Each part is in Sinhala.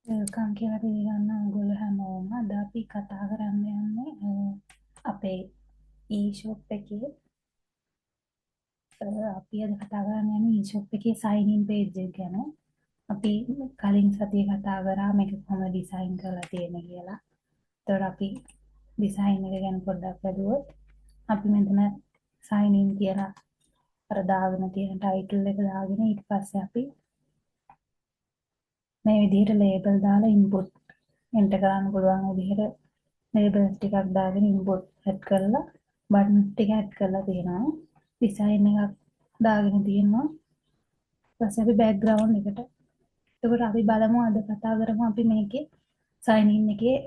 වෙල්කම් කියලා පිළිගන්න ඔයගොල්ලෝ හැමෝම. අද අපි කතා කරන්න යන්නේ අපේ e-shop එකේ අපි අද කතා කරන්න යන්නේ e-shop එකේ sign in page එක ගැන. අපි කලින් සතියේ කතා කරා මේක කොහොමද ඩිසයින් කරලා තියෙන්නේ කියලා. ඒතකොට අපි ඩිසයින් එක ගැන පොඩ්ඩක් බලුවොත් අපි මෙතන sign in කියලා අර දාගෙන තියෙන ටයිටල් එක දාගෙන ඊට පස්සේ අපි මේ විදිහට ලේබල් දාලා ඉන්පුට් එන්ටර් කරන්න පුළුවන් විදිහට ලේබල්ස් ටිකක් දාගෙන ඉන්පුට් ඇඩ් කරලා බටන් ටික ඇඩ් කරලා තියෙනවා. ඩිසයින් එකක් දාගෙන තියෙනවා. ඊට පස්සේ අපි බෑග්ග්‍රවුන්ඩ් එකට. එතකොට අපි බලමු අද කතා කරමු අපි මේකේ සයින් ඉන් එකේ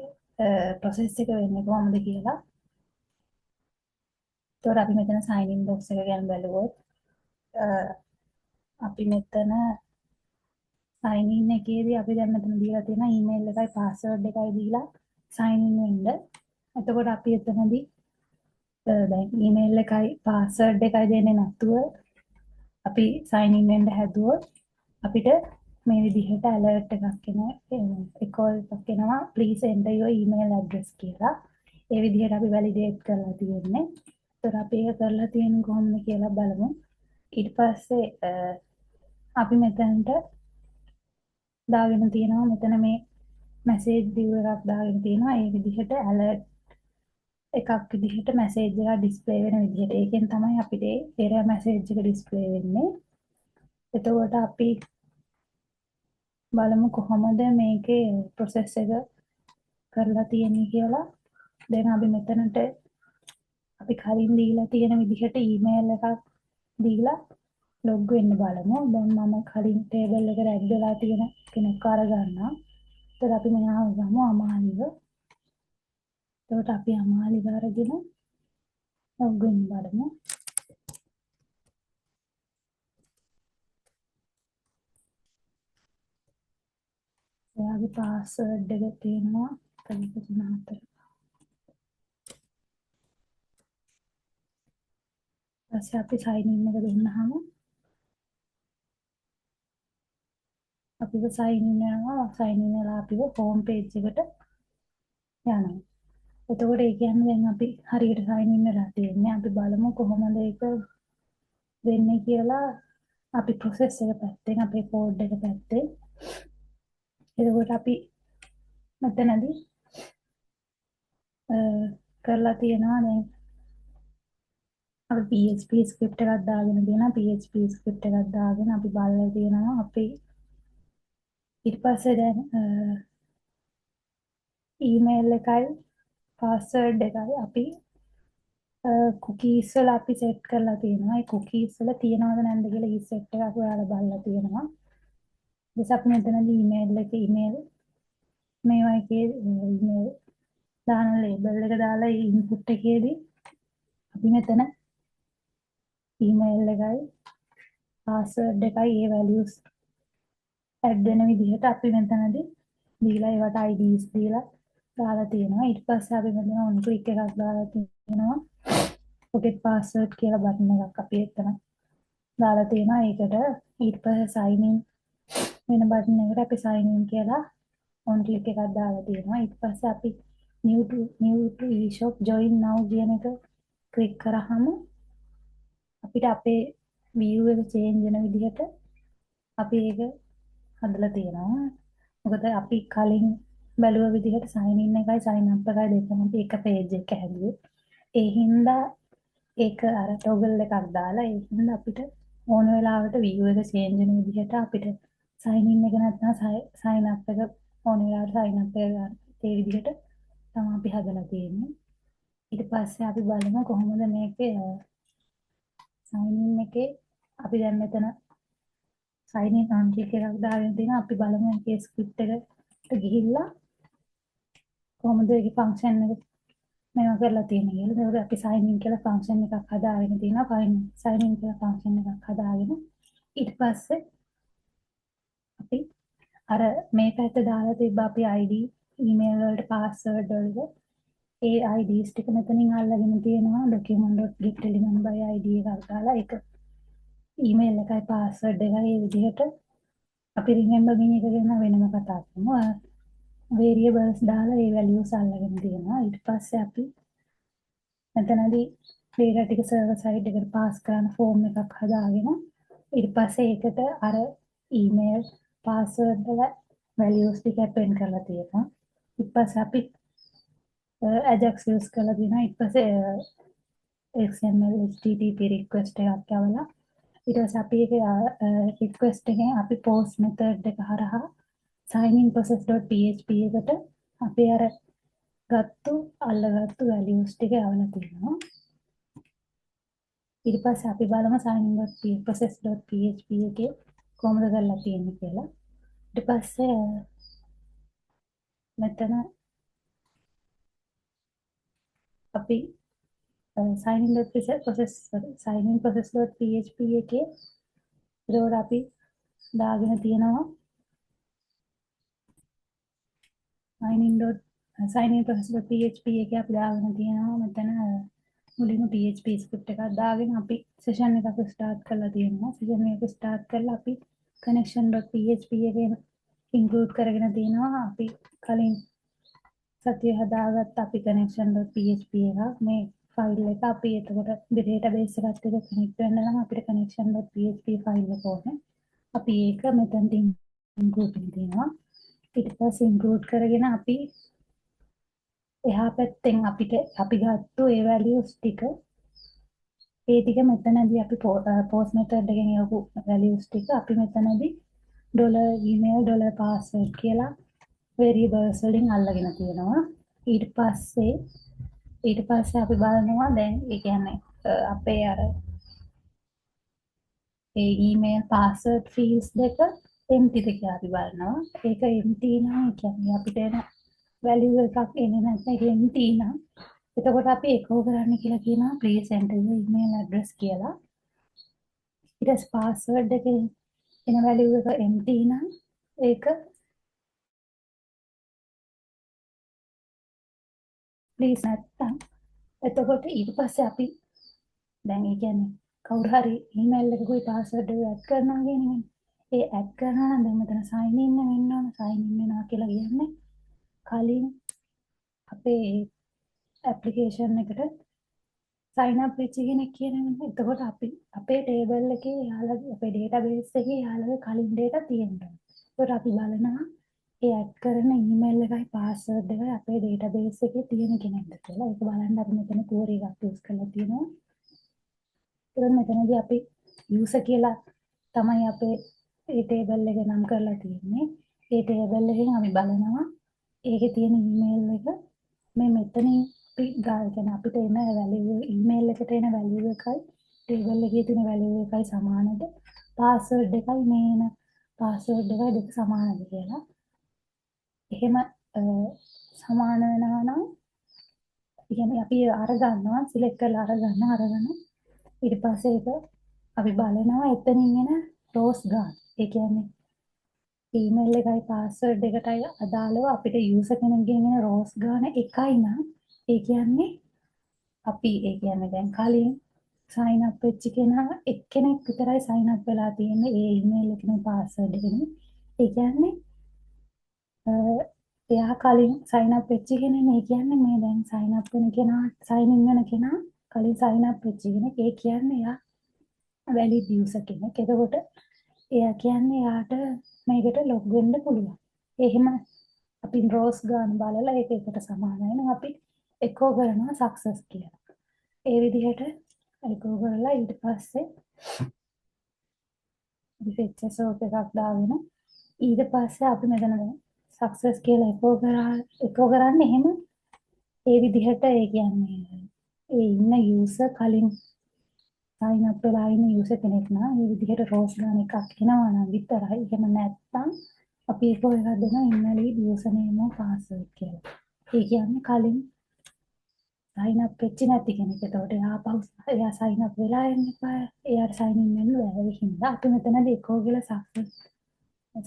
ප්‍රොසෙස් එක වෙන්නේ කොහොමද කියලා. එතකොට අපි මෙතන සයින් ඉන් බොක්ස් එක ගැන බලුවොත් අපි මෙතන සයින් ඉන් එකේදී අපි දැන් මෙතන දීලා තියෙන ඊමේල් එකයි පාස්වර්ඩ් එකයි දීලා සයින් ඉන් වෙන්න. එතකොට අපි එතනදී දැන් ඊමේල් එකයි පාස්වර්ඩ් එකයි දෙන්නේ නැතුව අපි සයින් ඉන් වෙන්න හැදුවොත් අපිට මේ විදිහට alert එකක් එනවා එකක් එනවා please enter your email address කියලා. ඒ විදිහට අපි validate කරලා තියෙන්නේ. ඒතර අපි ඒක කරලා තියෙන්නේ කොහොමද කියලා බලමු. ඊට පස්සේ අපි මෙතනට දාගෙන තියෙනවා මෙතන මේ message view එකක් දාගෙන තියෙනවා. ඒ විදිහට alert එකක් විදිහට මැසේජ් එක ඩිස්ප්ලේ වෙන විදිහට. ඒකෙන් තමයි අපිට error message එක ඩිස්ප්ලේ වෙන්නේ. එතකොට අපි බලමු කොහොමද මේකේ process එක කරලා තියෙන්නේ කියලා. දැන් අපි මෙතනට අපි කලින් දීලා තියෙන විදිහට email එකක් දීලා log වෙන්න බලමු. දැන් මම කලින් table එකට add වෙලා තියෙන කෙනෙක් අරගන්නවා. ඒතර අපි මෙහාම ගමු අමාලිව. එතකොට අපි අමාලිව අරගෙන log වෙන්න බලමු. එයාගේ පාස්වර්ඩ් එක තියෙනවා 134. ඊපස්සේ අපි සයින් ඉන් එක දුන්නාම අපිව සයින් ඉන් වෙනවා. සයින් ඉන් වෙලා අපිව හෝම් පේජ් එකට යනවා. එතකොට ඒ කියන්නේ දැන් අපි හරියට සයින් ඉන් වෙලා තියෙන්නේ. අපි බලමු කොහොමද ඒක වෙන්නේ කියලා. අපි process එක පැත්තෙන් අපේ code එක පැත්තෙන්. එතකොට අපි මෙතනදී කරලා තියෙනවා දැන් අපි PHP script එකක් දාගෙන තියෙනවා. PHP script එකක් දාගෙන අපි බලලා තියෙනවා අපි ඊට පස්සේ දැන් ඊමේල් එකයි පාස්වර්ඩ් එකයි අපි කුකීස් වල අපි සෙට් කරලා තියෙනවා. ඒ කුකීස් වල තියනවද නැද්ද කියලා ඊසෙට් එකක් ඔයාලා බලලා තියෙනවා. ඊට අපි මෙතනදී ඊමේල් එකේ ඊමේල් මේවා එකේ ඊමේල් දාන ලේබල් එක දාලා ඉන්පුට් එකේදී අපි මෙතන ඊමේල් එකයි පාස්වර්ඩ් එකයි ඒ වැලියුස් ඇඩ් වෙන විදිහට අපි මෙතනදී දීලා ඒවට IDs දීලා දාලා තියෙනවා. ඊට පස්සේ අපි මෙතන on click එකක් දාලා තියෙනවා. forget password කියලා බටන් එකක් අපි එතන දාලා තියෙනවා. ඒකට ඊට පස්සේ sign in වෙන බටන් එකට අපි sign in කියලා on click එකක් දාලා තියෙනවා. ඊට පස්සේ අපි new to e-shop join now කියන එක ක්ලික් කරාම අපිට අපේ view එක change වෙන විදිහට අපි ඒක හදලා තියෙනවා. මොකද අපි කලින් බැලුව විදිහට sign in එකයි sign up එකයි දෙකම එක page එක හැදුවේ. ඒ හින්දා ඒක අර toggle එකක් දාලා ඒ හින්දා අපිට ඕන වෙලාවට view එක change වෙන විදිහට අපිට sign in එක නැත්නම් sign up එක ඕන වෙලාවට sign up එක ගන්න ඒ විදිහට තමයි අපි හදලා තියෙන්නේ. ඊට පස්සේ අපි බලමු කොහොමද මේකේ sign in එකේ අපි දැන් මෙතන sign in on click එකක් දාගෙන තියෙනවා. අපි බලමු මේකේ script එකට ගිහිල්ලා කොහොමද ඒකේ function එක මේවා කරලා තියෙන්නේ කියලා. ඒකට අපි sign in කියලා function එකක් හදාගෙන තියෙනවා. sign in කියලා function එකක් හදාගෙන ඊට පස්සේ අපි අර මේ පැත්තේ දාලා තිබ්බ අපි ID email වලට password වලට ඒ IDs ටික මෙතනින් අල්ලගෙන තියෙනවා. document.getelement by id එකක් දාලා ඒක email එකයි password එකයි ඒ විදිහට අපි remember me එක ගැන වෙනම කතා කරමු. variables දාලා ඒ values අල්ලගෙන තියෙනවා. ඊට පස්සේ අපි මෙතනදී data ටික server side එකට pass කරන form එකක් හදාගෙන ඊට පස්සේ ඒකට අර email password වල values ටික append කරලා තියෙනවා. ඊට පස්සේ අපි Ajax use කරලා තියෙනවා. ඊට පස්සේ XML HTTP request එකක් යවලා ඊට පස්සේ අපි ඒක request එකෙන් අපි post method එක හරහා sign in process.php එකට අපි අර අල්ලගත්තු values ටික යවලා තියෙනවා. ඊට පස්සේ අපි බලමු sign in process.php එකේ කොහොමද කරලා තියෙන්නේ කියලා. ඊට පස්සේ මෙතන අපි sign in process.php එකේ ඒකට අපි දාගෙන තියෙනවා sign in process.php එකේ අපි දාගෙන තියෙනවා මෙතන මුලින්ම PHP script එකක් දාගෙන අපි session එකක් start කරලා තියෙනවා. session එක start කරලා අපි connection.php එකේ include කරගෙන තියෙනවා. අපි කලින් සතිය හදාගත්ත අපි connection.php එකක් මේ ෆයිල් එක අපි එතකොට database එකත් එක්ක connect වෙන්න නම් අපිට connection.php ෆයිල් එක ඕනේ. අපි ඒක මෙතනට include කරනවා. ඊට පස්සේ include කරගෙන අපි එහා පැත්තෙන් අපිට අපි ගත්තු ඒ values ටික ඒ ටික මෙතනදී අපි post method එකෙන් යවපු values ටික අපි මෙතනදී $email $password කියලා variables වලින් අල්ලගෙන තියෙනවා. ඊට පස්සේ අපි බලනවා දැන් ඒ කියන්නේ අපේ අර ඒ email password fields දෙක empty ද කියලා අපි බලනවා. ඒක empty නම් ඒ කියන්නේ අපිට එන value එකක් එන්නේ නැත්නම් ඒක empty නම් එතකොට අපි echo කරන්න කියලා කියනවා please enter your email address කියලා. ඊට පස්සේ password එකේ එන value එක empty නම් ඒක please නැත්තම් එතකොට ඊට පස්සේ අපි දැන් ඒ කියන්නේ කවුරු හරි email එකකුයි password එක add කරනවා කියන්නේ ඒ add කරනවා නම් දැන් මෙතන sign in වෙන්න ඕන sign in වෙනවා කියලා කියන්නේ කලින් අපේ application එකට sign up වෙච්ච කෙනෙක් කියනවනේ. එතකොට අපි අපේ table එකේ යාළුවගේ අපේ database එකේ යාළුවගේ කලින් data තියෙනවා. ඒකට අපි බලනවා ඒ add කරන email එකයි password එකයි අපේ database එකේ තියෙන කෙනෙක්ද කියලා. ඒක බලන්න අපි මෙතන query එකක් use කරලා තියෙනවා. ඒක මෙතනදී අපි user කියලා තමයි අපේ ඒ table එක නම් කරලා තියෙන්නේ. ඒ table එකෙන් අපි බලනවා ඒකේ තියෙන email එක මේ මෙතනින් අපි ගන්න අපිට එන value email එකට එන value එකයි table එකේ තියෙන value එකයි සමානද password එකයි මේ එන password එකයි දෙක සමානද කියලා. එහෙම සමාන වෙනවා නම් කියන්නේ අපි අර ගන්නවා select කරලා අරගෙන ඊට පස්සේ ඒක අපි බලනවා එතනින් එන rows ගන්න. ඒ කියන්නේ email එකයි password එකටයි අදාළව අපිට user කෙනෙක්ගෙන් එන rows ගන්න එකයි නම් ඒ කියන්නේ අපි ඒ කියන්නේ දැන් කලින් sign up වෙච්ච කෙනා එක්කෙනෙක් විතරයි sign up වෙලා තියෙන්නේ ඒ email එකේ password එකෙන්. ඒ කියන්නේ එයා කලින් sign up වෙච්ච කෙනෙක්. ඒ කියන්නේ මේ දැන් sign up වෙන කෙනා sign in වෙන කෙනා කලින් sign up වෙච්ච කෙනෙක්. ඒ කියන්නේ එයා valid user කෙනෙක්. එතකොට එයා කියන්නේ එයාට මේකට log වෙන්න පුළුවන්. එහෙම අපි rows ගන්න බලලා ඒක එකට සමානයි නම් අපි echo කරනවා success කියලා. ඒ විදිහට echo කරලා ඊට පස්සේ අපි fetch soap එකක් දාගෙන ඊට පස්සේ අපි මෙතන success කියලා echo කරන්නේ එහෙම ඒ විදිහට ඒ කියන්නේ ඒ ඉන්න user කලින් sign up වෙලා ඉන්න user කෙනෙක් නම් මේ විදිහට rows ගන්න එකක් එනවා නම් විතරයි. එහෙම නැත්නම් අපි echo එකක් දෙනවා invalid username or password කියලා. ඒ කියන්නේ කලින් sign up වෙච්ච නැති කෙනෙක්. එතකොට එයා sign up වෙලා ඉන්න එපා. එයාට sign in වෙන්න බැහැ. ඒ හින්දා අපි මෙතනදී echo කියලා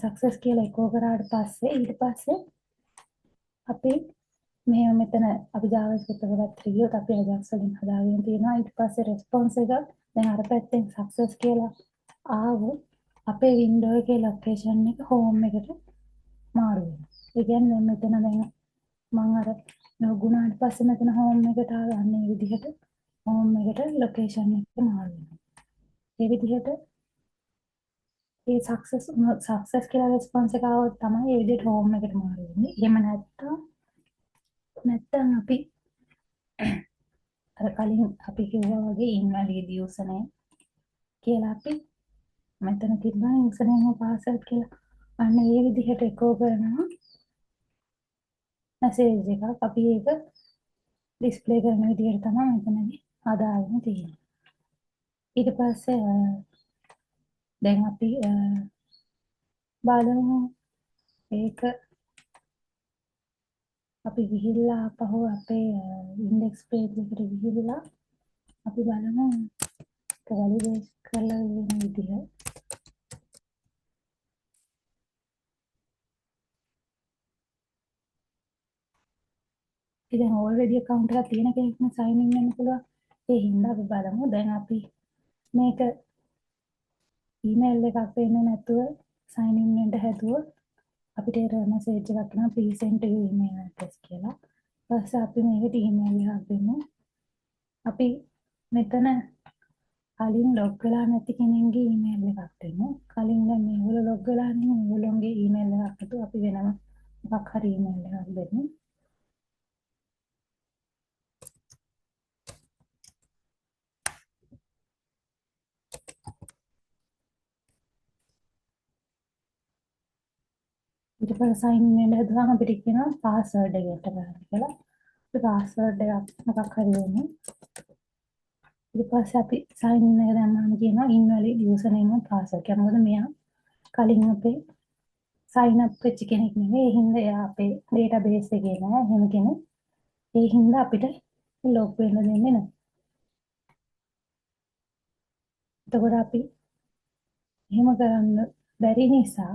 success කියලා echo කරාට පස්සේ ඊට පස්සේ අපි මෙහෙම මෙතන අපි JavaScript එකකට ගියොත් අපි Ajax වලින් හදාගෙන තියෙනවා. ඊට පස්සේ response එක දැන් අර පැත්තෙන් success කියලා ආවොත් අපේ window එකේ location එක home එකට මාරු වෙනවා. ඒ කියන්නේ මෙතන දැන් මම අර ලොගුණාට පස්සේ මෙතන හෝම් එකට ආවන්නේ විදිහට හෝම් එකට ලොකේෂන් එක මාරු වෙනවා. ඒ විදිහට ඒ සක්සස් කියලා රෙස්පොන්ස් එක ආවොත් තමයි ඒ විදිහට හෝම් එකට මාරු වෙන්නේ. එහෙම නැත්තම් අපි අර කලින් අපි කිව්වා වගේ ඉන්වැලිඩ් යූසර් නේම් කියලා අපි මෙතන තිබ්බා යූසර් නේම් පාස්වර්ඩ් කියලා. අන්න ඒ විදිහට එකෝ කරනවා මැසේජ් එකක්. අපි ඒක ඩිස්ප්ලේ කරන විදිහට තමයි මෙතනදී හදාගෙන තියෙන්නේ. ඊට පස්සේ දැන් අපි බලමු ඒක අපි ගිහිල්ලා ආපහු අපේ ඉන්ඩෙක්ස් පේජ් එකට ගිහිල්ලා අපි බලමු ඒක වැලිඩේට් කරලා වෙන විදිහ. ඉතින් ඔල්රෙඩි account එකක් තියෙන කෙනෙක් නම් sign in වෙන්න පුළුවන්. ඒ හින්දා අපි බලමු දැන් අපි මේක email එකක් වෙන්නේ නැතුව sign in වෙන්න හැදුවොත් අපිට error message එකක් එනවා please enter your email address කියලා. ඊපස්සේ අපි මේකට email එකක් දෙමු. අපි මෙතන කලින් log වෙලා නැති කෙනෙක්ගේ email එකක් දෙමු. කලින් දැන් මේගොල්ලෝ log වෙලා නේ මේගොල්ලෝගේ email එකක් අතු අපි වෙනම මොකක් හරි email එකක් දෙමු. ඊට පස්සේ sign in වෙන්න හදුවාම අපිට කියනවා password එක enter කරන්න කියලා. ඒ password එක මොකක් හරි වෙන්නේ. ඊට පස්සේ අපි sign in එක දැම්මම කියනවා invalid username and password කියලා. මොකද මෙයා කලින් අපේ sign up වෙච්ච කෙනෙක් නෙවෙයි. ඒ හින්දා එයා අපේ database එකේ නෑ එහෙම කෙනෙක්. ඒ හින්දා අපිට log වෙන්න දෙන්නේ නැහැ. එතකොට අපි එහෙම කරන්න බැරි නිසා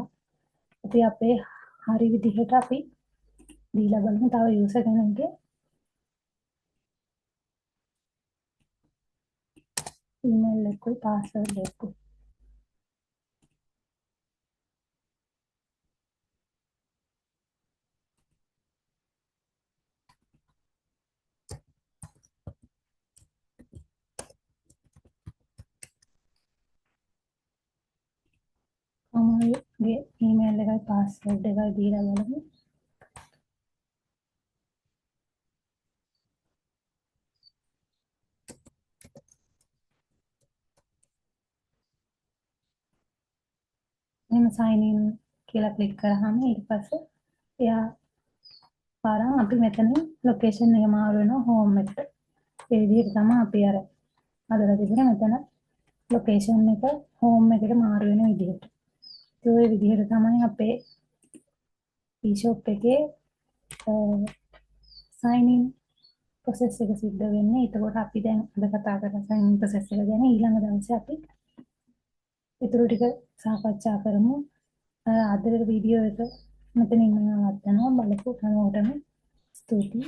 අපි අපේ හරි විදිහට අපි දීලා බලමු තව user කෙනෙක්ගේ email එකකුයි password එකකුයි. මමගේ email එකයි password එකයි දීලා බලමු. එහෙම sign in කියලා ක්ලික් කරාම ඊට පස්සේ එයා පාරම් අපි මෙතන ලොකේෂන් එක මාරු වෙනවා හෝම් එකට. ඒ විදිහට තමයි අපි අර හදලා තිබුණේ මෙතන ලොකේෂන් එක හෝම් එකට මාරු වෙන විදිහට. ඒ ඔය විදිහට තමයි අපේ e-shop එකේ sign in process එක සිද්ධ වෙන්නේ. ඒකෝට අපි දැන් අද කතා කරන sign in process එක ගැන ඊළඟ දවසේ අපි ඊටු ටික සාකච්ඡා කරමු. අද වීඩියෝ එක මෙතනින් නවත්තනවා. බලපු හැමෝටම ස්තුතියි.